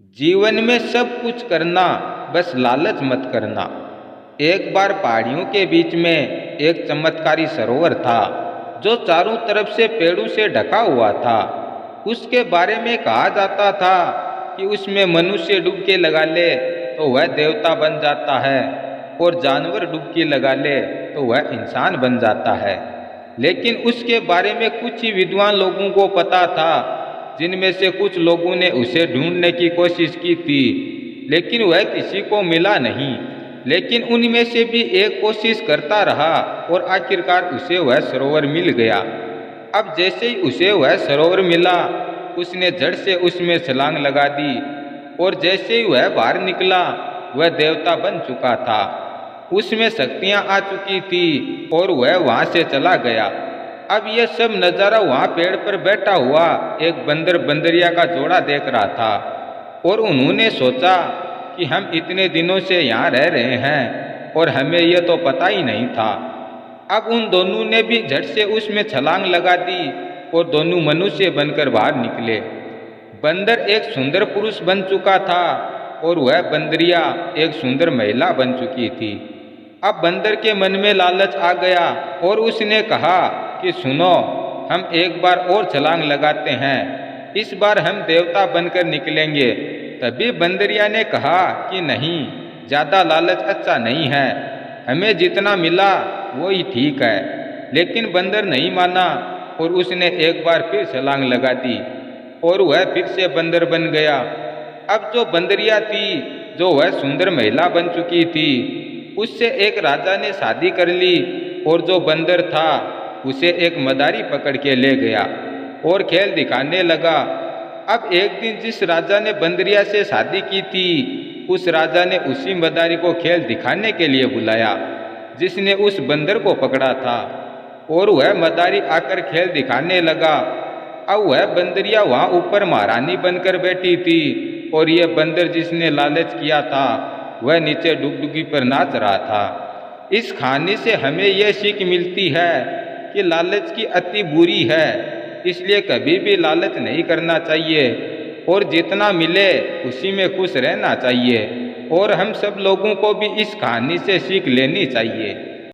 जीवन में सब कुछ करना, बस लालच मत करना। एक बार पहाड़ियों के बीच में एक चमत्कारी सरोवर था जो चारों तरफ से पेड़ों से ढका हुआ था। उसके बारे में कहा जाता था कि उसमें मनुष्य डुबकी लगा ले तो वह देवता बन जाता है और जानवर डुबकी लगा ले तो वह इंसान बन जाता है। लेकिन उसके बारे में कुछ ही विद्वान लोगों को पता था, जिनमें से कुछ लोगों ने उसे ढूंढने की कोशिश की थी, लेकिन वह किसी को मिला नहीं। लेकिन उनमें से भी एक कोशिश करता रहा और आखिरकार उसे वह सरोवर मिल गया। अब जैसे ही उसे वह सरोवर मिला, उसने झट से उसमें छलांग लगा दी और जैसे ही वह बाहर निकला, वह देवता बन चुका था। उसमें शक्तियां आ चुकी थी और वह वहां से चला गया। अब यह सब नज़ारा वहां पेड़ पर बैठा हुआ एक बंदर बंदरिया का जोड़ा देख रहा था और उन्होंने सोचा कि हम इतने दिनों से यहाँ रह रहे हैं और हमें यह तो पता ही नहीं था। अब उन दोनों ने भी झट से उसमें छलांग लगा दी और दोनों मनुष्य बनकर बाहर निकले। बंदर एक सुंदर पुरुष बन चुका था और वह बंदरिया एक सुंदर महिला बन चुकी थी। अब बंदर के मन में लालच आ गया और उसने कहा कि सुनो, हम एक बार और छलांग लगाते हैं, इस बार हम देवता बनकर निकलेंगे। तभी बंदरिया ने कहा कि नहीं, ज़्यादा लालच अच्छा नहीं है, हमें जितना मिला वो ही ठीक है। लेकिन बंदर नहीं माना और उसने एक बार फिर छलांग लगा दी और वह फिर से बंदर बन गया। अब जो बंदरिया थी, जो वह सुंदर महिला बन चुकी थी, उससे एक राजा ने शादी कर ली और जो बंदर था उसे एक मदारी पकड़ के ले गया और खेल दिखाने लगा। अब एक दिन जिस राजा ने बंदरिया से शादी की थी, उस राजा ने उसी मदारी को खेल दिखाने के लिए बुलाया जिसने उस बंदर को पकड़ा था और वह मदारी आकर खेल दिखाने लगा। अब वह बंदरिया वहाँ ऊपर महारानी बनकर बैठी थी और यह बंदर जिसने लालच किया था वह नीचे डुगडुगी पर नाच रहा था। इस कहानी से हमें यह सीख मिलती है कि लालच की अति बुरी है, इसलिए कभी भी लालच नहीं करना चाहिए और जितना मिले उसी में खुश रहना चाहिए। और हम सब लोगों को भी इस कहानी से सीख लेनी चाहिए।